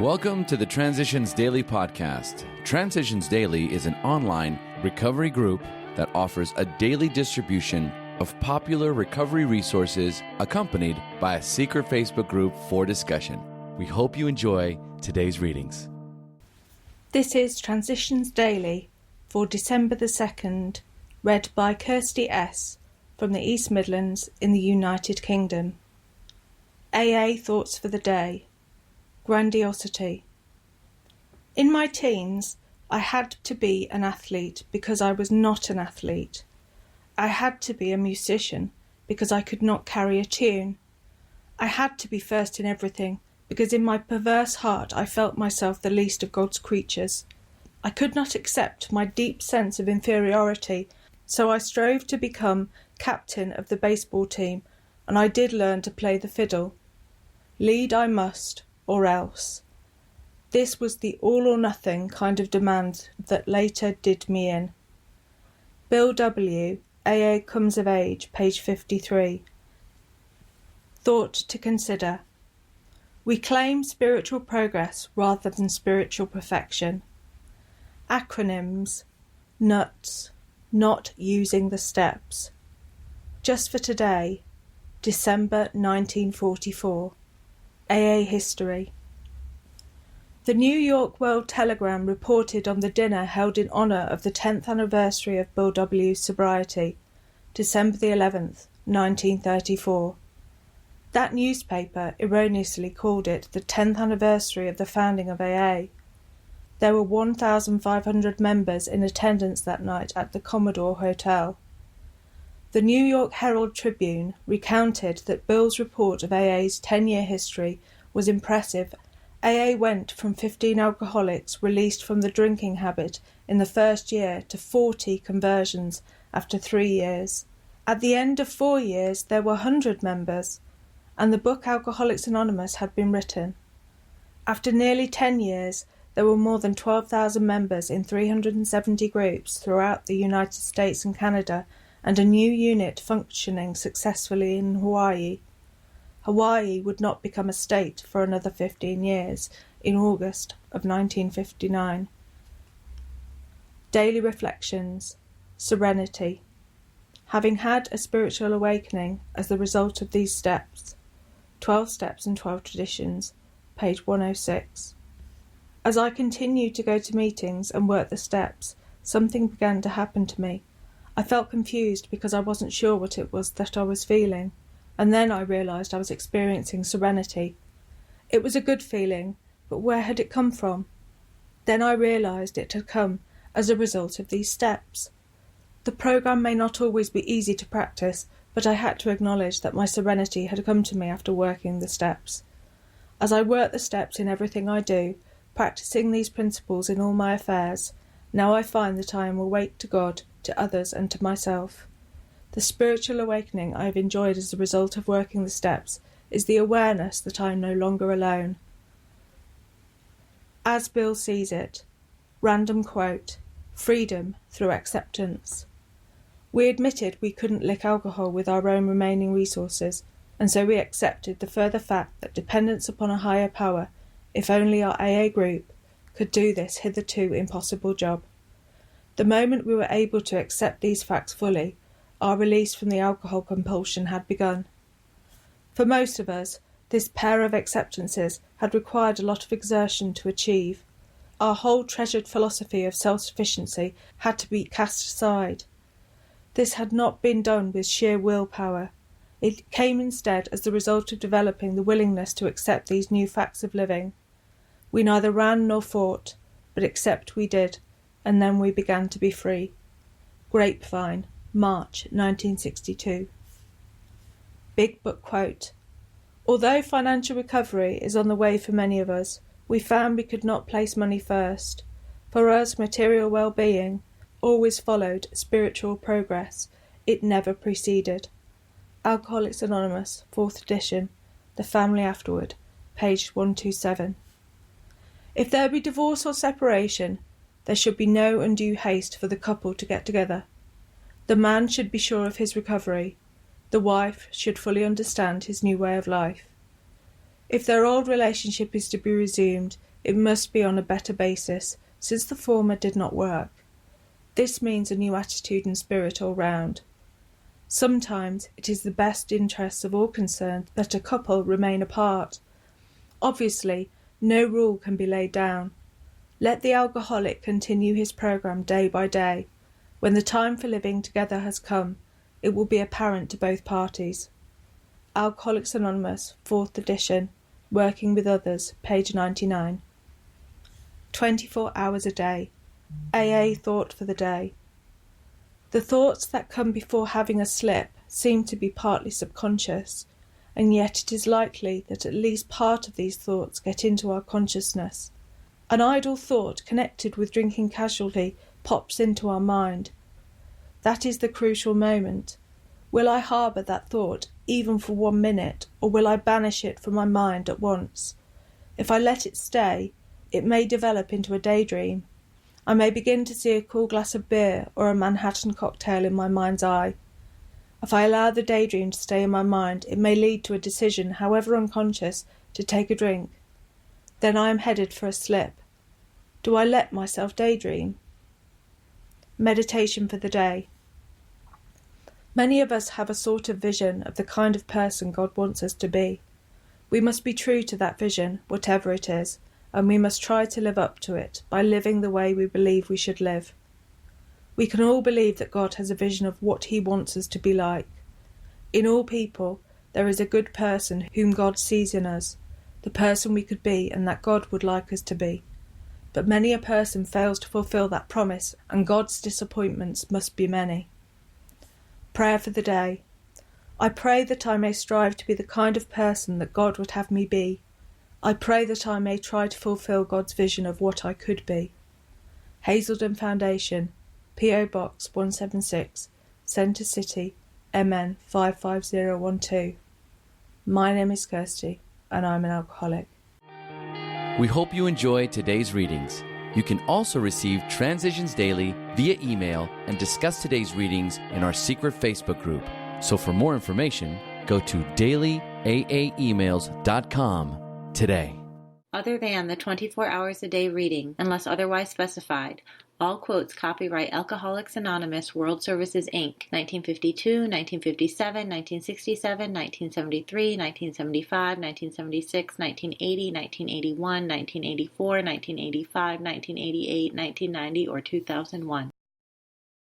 Welcome to the Transitions Daily podcast. Transitions Daily is an online recovery group that offers a daily distribution of popular recovery resources accompanied by a secret Facebook group for discussion. We hope you enjoy today's readings. This is Transitions Daily for December the 2nd, read by Kirsty S. from the East Midlands in the United Kingdom. AA Thoughts for the Day. Grandiosity. In my teens, I had to be an athlete because I was not an athlete. I had to be a musician because I could not carry a tune. I had to be first in everything because in my perverse heart I felt myself the least of God's creatures. I could not accept my deep sense of inferiority, so I strove to become captain of the baseball team, and I did learn to play the fiddle. Lead I must, or else. This was the all-or-nothing kind of demand that later did me in. Bill W., AA Comes of Age, page 53. Thought to consider. We claim spiritual progress rather than spiritual perfection. Acronyms. NUTS. Not using the steps. Just for today, December 1944. AA History. The New York World Telegram reported on the dinner held in honour of the 10th anniversary of Bill W.'s sobriety, December the 11th, 1934. That newspaper erroneously called it the 10th anniversary of the founding of AA. There were 1,500 members in attendance that night at the Commodore Hotel. The New York Herald Tribune recounted that Bill's report of AA's 10-year history was impressive. AA went from 15 alcoholics released from the drinking habit in the first year to 40 conversions after 3 years. At the end of 4 years, there were 100 members, and the book Alcoholics Anonymous had been written. After nearly 10 years, there were more than 12,000 members in 370 groups throughout the United States and Canada, and a new unit functioning successfully in Hawaii. Hawaii would not become a state for another 15 years, in August of 1959. Daily Reflections. Serenity. Having had a spiritual awakening as the result of these steps. 12 Steps and 12 Traditions, page 106. As I continued to go to meetings and work the steps, something began to happen to me. I felt confused because I wasn't sure what it was that I was feeling, and then I realised I was experiencing serenity. It was a good feeling, but where had it come from? Then I realised it had come as a result of these steps. The programme may not always be easy to practice, but I had to acknowledge that my serenity had come to me after working the steps. As I work the steps in everything I do, practising these principles in all my affairs, now I find that I am awake to God, to others and to myself. The spiritual awakening I have enjoyed as a result of working the steps is the awareness that I am no longer alone. As Bill sees it. Random quote. Freedom through acceptance. We admitted we couldn't lick alcohol with our own remaining resources, and so we accepted the further fact that dependence upon a higher power, if only our AA group, could do this hitherto impossible job. The moment we were able to accept these facts fully, our release from the alcohol compulsion had begun. For most of us, this pair of acceptances had required a lot of exertion to achieve. Our whole treasured philosophy of self-sufficiency had to be cast aside. This had not been done with sheer willpower. It came instead as the result of developing the willingness to accept these new facts of living. We neither ran nor fought, but accept we did, and then we began to be free. Grapevine, March 1962. Big Book quote. Although financial recovery is on the way for many of us, we found we could not place money first. For us, material well-being always followed spiritual progress. It never preceded. Alcoholics Anonymous, 4th edition, The Family Afterward, page 127. If there be divorce or separation, there should be no undue haste for the couple to get together. The man should be sure of his recovery. The wife should fully understand his new way of life. If their old relationship is to be resumed, it must be on a better basis, since the former did not work. This means a new attitude and spirit all round. Sometimes it is the best interests of all concerned that a couple remain apart. Obviously, no rule can be laid down. Let the alcoholic continue his program day by day. When the time for living together has come, it will be apparent to both parties. Alcoholics Anonymous, 4th edition, Working with Others, page 99. 24 hours a day. AA thought for the day. The thoughts that come before having a slip seem to be partly subconscious, and yet it is likely that at least part of these thoughts get into our consciousness. An idle thought connected with drinking casually pops into our mind. That is the crucial moment. Will I harbour that thought even for 1 minute, or will I banish it from my mind at once? If I let it stay, it may develop into a daydream. I may begin to see a cool glass of beer or a Manhattan cocktail in my mind's eye. If I allow the daydream to stay in my mind, it may lead to a decision, however unconscious, to take a drink. Then I am headed for a slip. Do I let myself daydream? Meditation for the day. Many of us have a sort of vision of the kind of person God wants us to be. We must be true to that vision, whatever it is, and we must try to live up to it by living the way we believe we should live. We can all believe that God has a vision of what He wants us to be like. In all people, there is a good person whom God sees in us, the person we could be and that God would like us to be. But many a person fails to fulfill that promise, and God's disappointments must be many. Prayer for the day. I pray that I may strive to be the kind of person that God would have me be. I pray that I may try to fulfill God's vision of what I could be. Hazelden Foundation, P.O. Box 176, Centre City, MN 55012. My name is Kirsty, and I'm an alcoholic. We hope you enjoyed today's readings. You can also receive Transitions Daily via email and discuss today's readings in our secret Facebook group. So for more information, go to dailyaaemails.com today. Other than the 24 hours a day reading, unless otherwise specified, all quotes copyright Alcoholics Anonymous World Services, Inc., 1952, 1957, 1967, 1973, 1975, 1976, 1980, 1981, 1984, 1985, 1988, 1990, or 2001.